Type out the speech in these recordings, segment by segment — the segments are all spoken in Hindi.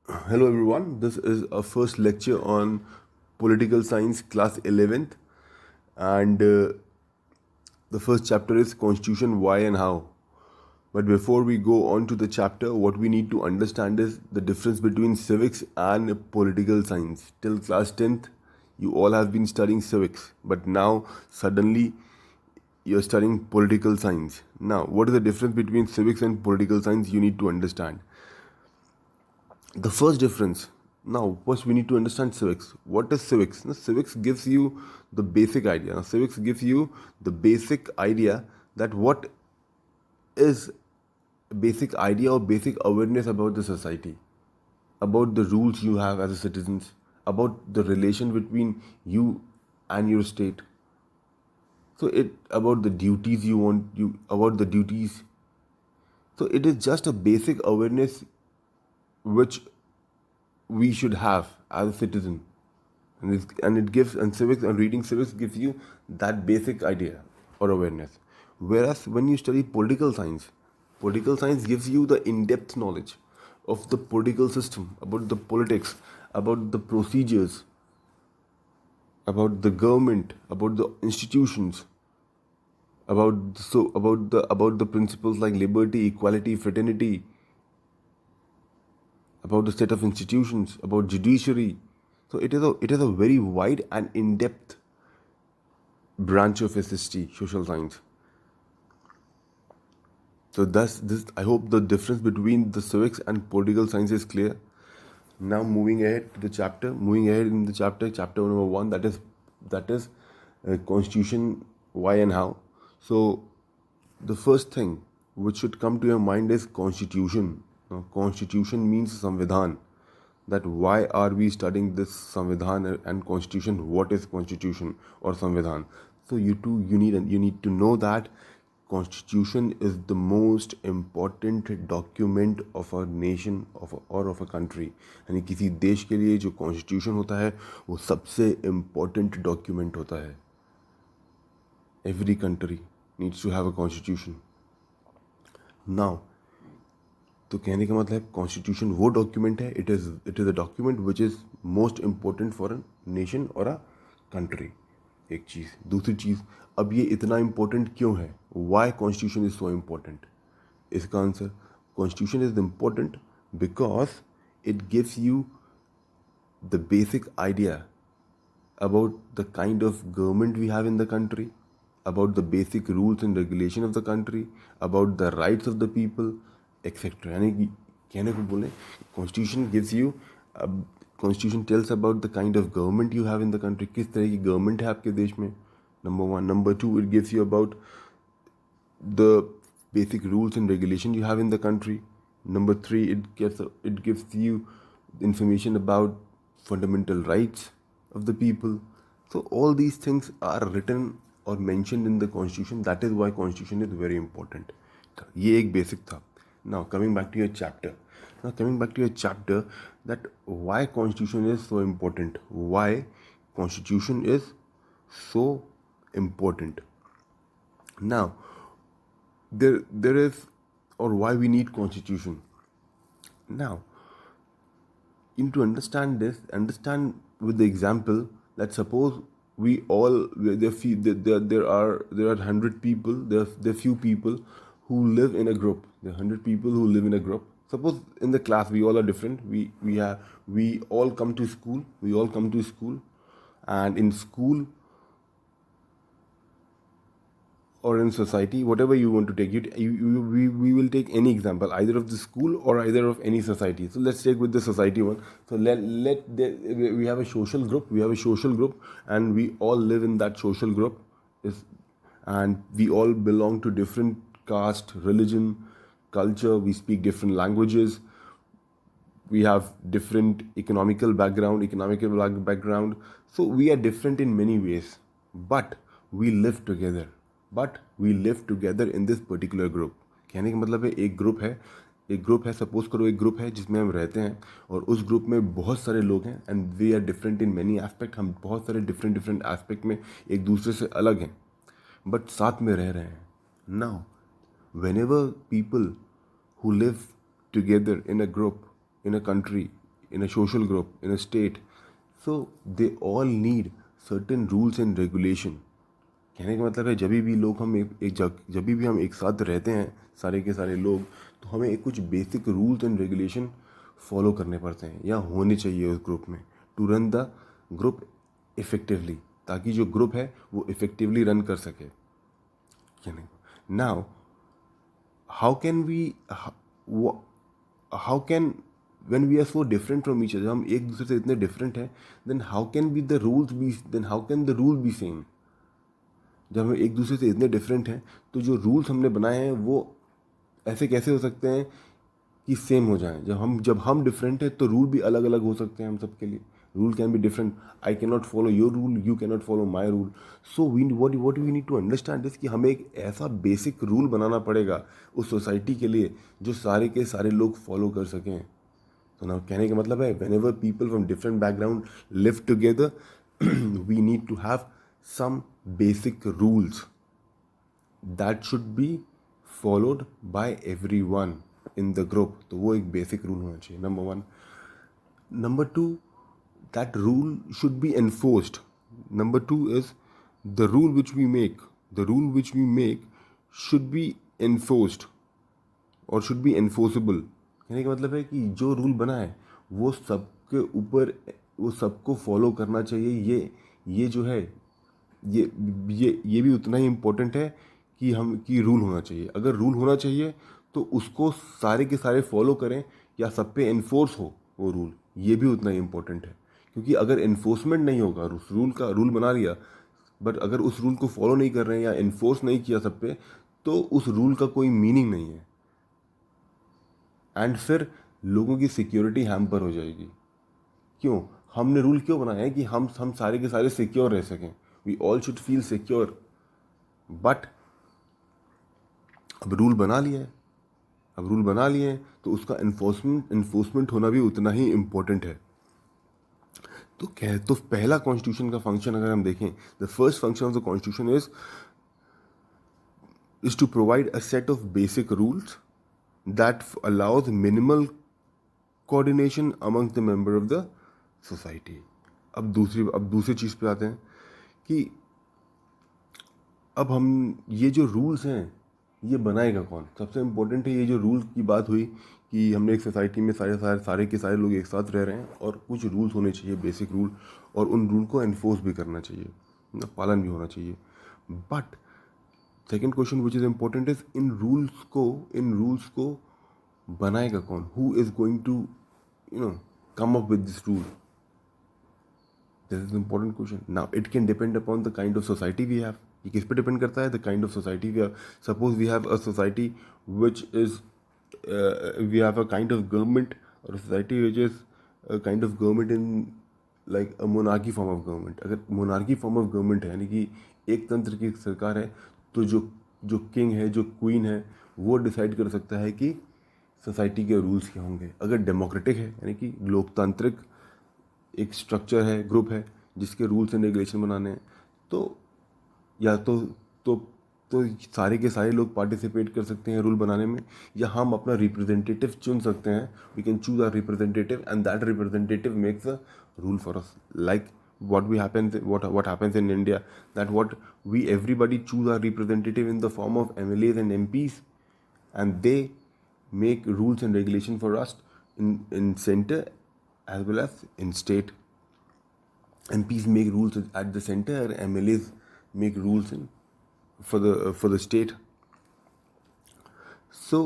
Hello everyone, this is our first lecture on political science class 11th and the first chapter is constitution why and how. But before we go on to the chapter, what we need to understand is the difference between civics and political science. Till class 10th, you all have been studying civics, but now suddenly you're studying political science. Now, what is the difference between civics and political science you need to understand? The first difference. Now, first we need to understand civics. What is civics? Now, civics gives you the basic idea. Now, civics gives you the basic idea that what is basic idea or basic awareness about the society, about the rules you have as a citizens, about the relation between you and your state. So it about the duties you want you about the duties. So it is just a basic awareness which we should have as a citizen, and it gives and civics and reading civics gives you that basic idea or awareness. Whereas when you study political science gives you the in-depth knowledge of the political system, about the politics, about the procedures, about the government, about the institutions, about the principles like liberty, equality, fraternity, about the state of institutions, about judiciary. So it is a very wide and in-depth branch of SST, social science. So thus this I hope the difference between the civics and political science is clear. Now moving ahead in the chapter number one, that is constitution why and how. So the first thing which should come to your mind is constitution. Now, constitution means samvidhan. That why are we studying this samvidhan and constitution? What is constitution or samvidhan? So you need to know that constitution is the most important document of a nation of a country. यानी किसी देश के लिए जो कॉन्स्टिट्यूशन होता है वो सबसे इम्पोर्टेंट डॉक्यूमेंट होता है. Every country needs to have a constitution. Now, तो कहने का मतलब कॉन्स्टिट्यूशन वो डॉक्यूमेंट है, it is a document which is most important for a nation और अ कंट्री. एक चीज़. दूसरी चीज़, अब ये इतना इम्पोर्टेंट क्यों है? Why constitution is so important? इसका answer, constitution is important because it gives you the basic idea about the kind of government we have in the country, about the basic rules and regulation of the country, about the rights of the people, etc. यानी कि कहने को बोले constitution gives you constitution tells about the kind of government you have in the country. किस तरह की गवर्नमेंट है आपके देश में, number one. Number two, it gives you about the basic rules and regulation you have in the country. Number three, it gives you information about fundamental rights of the people. So all these things are written or mentioned in the constitution. That is why constitution is very important. ये एक basic था. Now coming back to your chapter, that why constitution is so important. Why constitution is so important. Now, there is, or why we need constitution. Now, you need to understand with the example that suppose we all there are 100 people, there are few people who live in a group. There are 100 people who live in a group. Suppose in the class we all are different. We all come to school. And in school or in society, whatever you want to take it, we will take any example, either of the school or either of any society. So let's take with the society one. So we have a social group, and we all live in that social group. And we all belong to different caste, religion, culture. We speak different languages. We have different economical background. So we are different in many ways, but we live together. In this particular group. कहने का मतलब है एक ग्रुप है, सपोज करो एक ग्रुप है जिसमें हम रहते हैं, और उस ग्रुप में बहुत सारे लोग हैं, and we are different in many aspect. हम बहुत सारे डिफरेंट एस्पेक्ट में एक दूसरे से अलग हैं, बट साथ में रह रहे हैं. Now whenever people who live together in a group, in a country, in a social group, in a state. So they all need certain rules and regulation. कहने का मतलब है जब भी लोग हम जब भी हम एक साथ रहते हैं सारे के सारे लोग, तो हमें एक कुछ basic rules and regulation follow करने पड़ते हैं या होने चाहिए उस ग्रुप में, to run the group effectively, ताकि जो ग्रुप है वो इफेक्टिवली रन कर सके. कहने को now how can we how can when we are so different from each other, जब हम एक दूसरे से इतने डिफरेंट हैं, then how can the rule be same? जब हम एक दूसरे से इतने डिफरेंट हैं तो जो रूल्स हमने बनाए हैं वो ऐसे कैसे हो सकते हैं कि सेम हो जाएं? जब हम डिफरेंट हैं तो रूल भी अलग अलग हो सकते हैं हम सबके लिए. Rule can be different. I can not follow your rule, you can not follow my rule. So what we need to understand is कि हमें एक ऐसा बेसिक रूल बनाना पड़ेगा उस सोसाइटी के लिए जो सारे के सारे लोग फॉलो कर सकें. तो ना कहने का मतलब है whenever people from different background live together we need to have some basic rules that should be followed by everyone in the group. तो वो एक बेसिक रूल होना चाहिए, number one. Number two, that rule should be enforced. Number two is the rule which we make should be enforced और शुड बी एनफोर्सेबल. कहने का मतलब है कि जो रूल बना है वो सबके ऊपर, वो सबको फॉलो करना चाहिए. ये जो है ये भी उतना ही इम्पोर्टेंट है कि रूल होना चाहिए. अगर रूल होना चाहिए तो उसको सारे के सारे फॉलो करें या सब पे एनफोर्स हो वो रूल, ये भी उतना ही इम्पोर्टेंट है. क्योंकि अगर एनफोर्समेंट नहीं होगा, उस रूल बना लिया बट अगर उस रूल को फॉलो नहीं कर रहे हैं या एनफोर्स नहीं किया सब पे, तो उस रूल का कोई मीनिंग नहीं है. एंड फिर लोगों की सिक्योरिटी हैम्पर हो जाएगी. क्यों? हमने रूल क्यों बनाया है कि हम सारे के सारे सिक्योर रह सकें. We all should feel secure. But अब रूल बना लिए हैं तो उसका इन्फोर्समेंट होना भी उतना ही इम्पोर्टेंट है. तो पहला कॉन्स्टिट्यूशन का फंक्शन अगर हम देखें, the first function of the constitution is to provide a set of basic rules that allows minimal coordination amongst the member of the society. अब दूसरी चीज़ पे आते हैं कि अब हम ये जो रूल्स हैं ये बनाएगा कौन. सबसे इम्पोर्टेंट है ये जो रूल की बात हुई कि हमने एक सोसाइटी में सारे के सारे लोग एक साथ रह रहे हैं और कुछ रूल्स होने चाहिए, बेसिक रूल, और उन रूल को एनफोर्स भी करना चाहिए, पालन भी होना चाहिए. But second question which is important is इन रूल्स को बनाएगा कौन. Who is going to come up with this rule. This is important question. Now it can depend upon the kind of society we have. ये किस पे डिपेंड करता है? The kind of society we have. Suppose we have a society which is we have a kind of government, और society which is a kind of government in like a monarchy form of government. अगर मोनार्की फॉर्म ऑफ गवर्नमेंट है यानी कि एक तंत्र की सरकार है, तो जो किंग है, जो क्वीन है, वो डिसाइड कर सकता है कि सोसाइटी के रूल्स क्या होंगे. अगर डेमोक्रेटिक है यानी कि लोकतांत्रिक एक स्ट्रक्चर है, ग्रुप है जिसके रूल्स एंड रेगुलेशन बनाने हैं, तो या तो सारे के सारे लोग पार्टिसिपेट कर सकते हैं रूल बनाने में, या हम अपना रिप्रेजेंटेटिव चुन सकते हैं. We can choose our representative and that representative makes a rule for us. Like what happens in India, that everybody choose our representative in the form of MLAs and MPs, and they make rules and regulation for us in center as well as in state. MPs make rules at the center, MLAs make rules for the state. So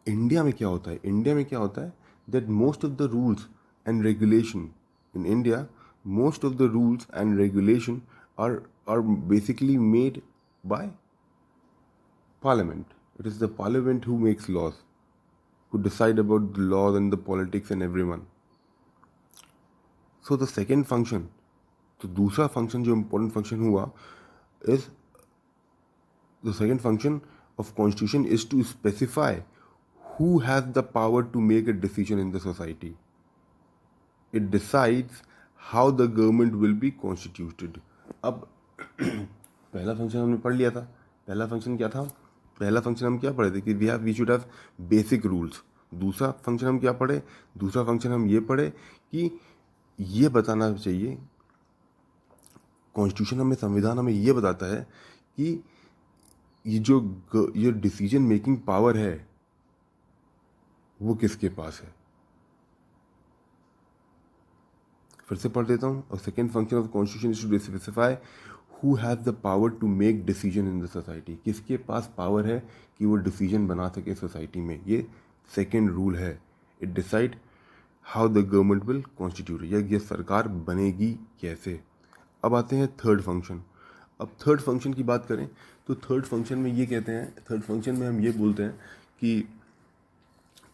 India में क्या होता है that most of the rules and regulation in India, most of the rules and regulation are basically made by parliament. It is the parliament who makes laws, who decide about the laws and the politics and everyone. So the second function, तो दूसरा फंक्शन जो इम्पोर्टेंट फंक्शन हुआ is the second function of constitution is to specify who has the power to make a decision in the society. It decides how the government will be constituted. अब पहला फंक्शन हमने पढ़ लिया था. पहला फंक्शन क्या था? पहला फंक्शन हम क्या पढ़े थे कि we should have basic rules. दूसरा फंक्शन हम क्या पढ़े, दूसरा फंक्शन हम ये पढ़े कि ये बताना चाहिए, कॉन्स्टिट्यूशन हमें, संविधान हमें ये बताता है कि ये डिसीजन मेकिंग पावर है वो किसके पास है। फिर से पढ़ देता हूँ। और second function of constitution is to specify who has the power to make decision in the society, किसके पास पावर है कि वो डिसीजन बना सके सोसाइटी में। ये सेकेंड रूल है। It decide how the government will constitute, या ये सरकार बनेगी कैसे। अब आते हैं थर्ड फंक्शन। अब थर्ड फंक्शन की बात करें तो थर्ड फंक्शन में ये कहते हैं, थर्ड फंक्शन में हम ये बोलते हैं कि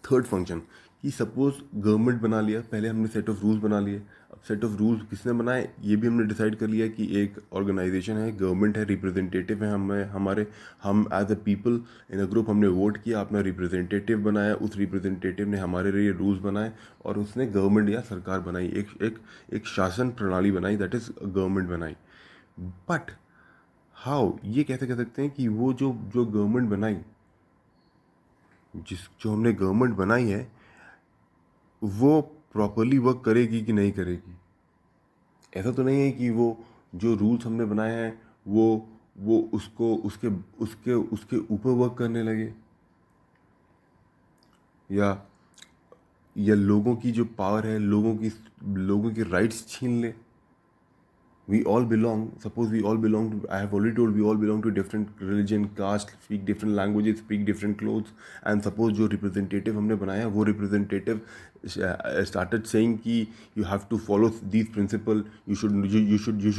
थर्ड फंक्शन कि सपोज गवर्नमेंट बना लिया, पहले हमने सेट ऑफ रूल्स बना लिए। अब सेट ऑफ रूल्स किसने बनाए, ये भी हमने डिसाइड कर लिया कि एक ऑर्गेनाइजेशन है, गवर्नमेंट है, रिप्रेजेंटेटिव है, हम as a people in a group हमने वोट किया, अपना रिप्रेजेंटेटिव बनाया, उस रिप्रेजेंटेटिव ने हमारे लिए रूल्स बनाए और उसने गवर्नमेंट या सरकार बनाई, एक शासन प्रणाली बनाई, दैट इज़ गवर्नमेंट बनाई। बट हाउ, ये कैसे कह सकते हैं कि वो जो जो गवर्नमेंट बनाई, जो हमने गवर्नमेंट बनाई है वो प्रॉपरली वर्क करेगी कि नहीं करेगी। ऐसा तो नहीं है कि वो जो रूल्स हमने बनाए हैं वो उसको उसके उसके उसके ऊपर वर्क करने लगे, या लोगों की जो पावर है, लोगों की राइट्स छीन ले। We all belong, suppose we all belong to, I have already told, we all belong to different religion, caste, speak different languages, speak different clothes, and suppose जो representative हमने बनाया वो representative started saying कि you have to follow these principles, you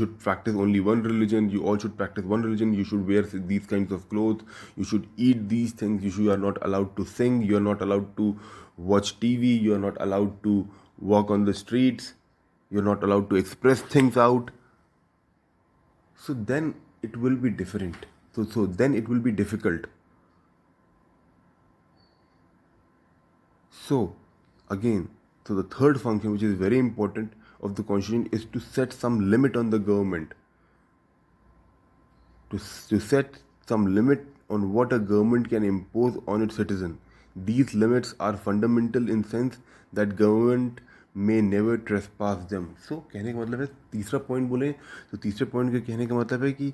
should practice only one religion, you all should practice one religion, you should wear these kinds of clothes, you should eat these things, you are not allowed to sing, you are not allowed to watch TV, you are not allowed to walk on the streets, you are not allowed to express things out. So then it will be different. So then it will be difficult. So again, so the third function, which is very important of the constitution, is to set some limit on the government. To set some limit on what a government can impose on its citizen. These limits are fundamental in sense that government may never trespass them. So कहने का मतलब है, तीसरा पॉइंट बोले तो तीसरे पॉइंट के कहने का मतलब है कि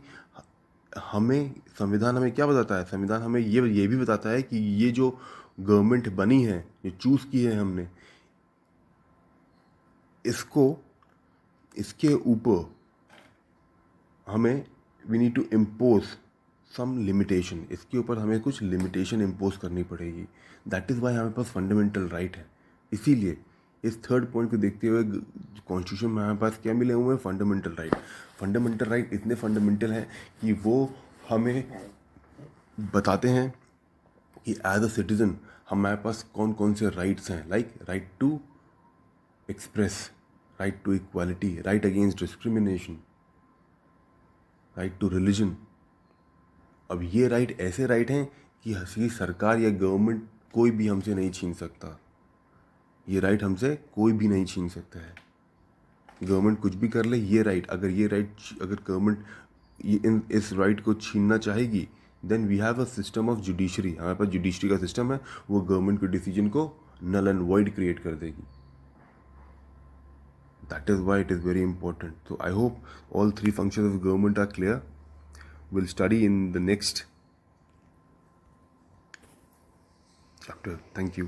हमें संविधान हमें क्या बताता है, संविधान हमें ये भी बताता है कि ये जो गवर्नमेंट बनी है, ये चूज़ की है हमने, इसको इसके ऊपर हमें we need to impose some limitation, इसके ऊपर हमें कुछ लिमिटेशन इम्पोज करनी पड़ेगी। दैट इज़ वाई हमारे पास फंडामेंटल राइट है। इसीलिए इस थर्ड पॉइंट को देखते हुए कॉन्स्टिट्यूशन में हमारे पास क्या मिले हुए हैं, फंडामेंटल राइट। फंडामेंटल राइट इतने फंडामेंटल हैं कि वो हमें बताते हैं कि एज अ सिटीज़न हमारे पास कौन कौन से राइट्स हैं, like right to express, right to equality, right against discrimination, right to religion. अब ये राइट ऐसे राइट हैं कि हंसी सरकार या गवर्नमेंट कोई भी हमसे नहीं छीन सकता। ये राइट हमसे कोई भी नहीं छीन सकता है। गवर्नमेंट कुछ भी कर ले, ये राइट अगर गवर्नमेंट इस राइट को छीनना चाहेगी, then we have a system of judiciary, हमारे पास जुडिशरी का सिस्टम है, वो गवर्नमेंट के डिसीजन को नल एंड वॉइड क्रिएट कर देगी। That is why it is very important. So I hope all three functions of government are clear. We'll study in the next chapter. Thank you.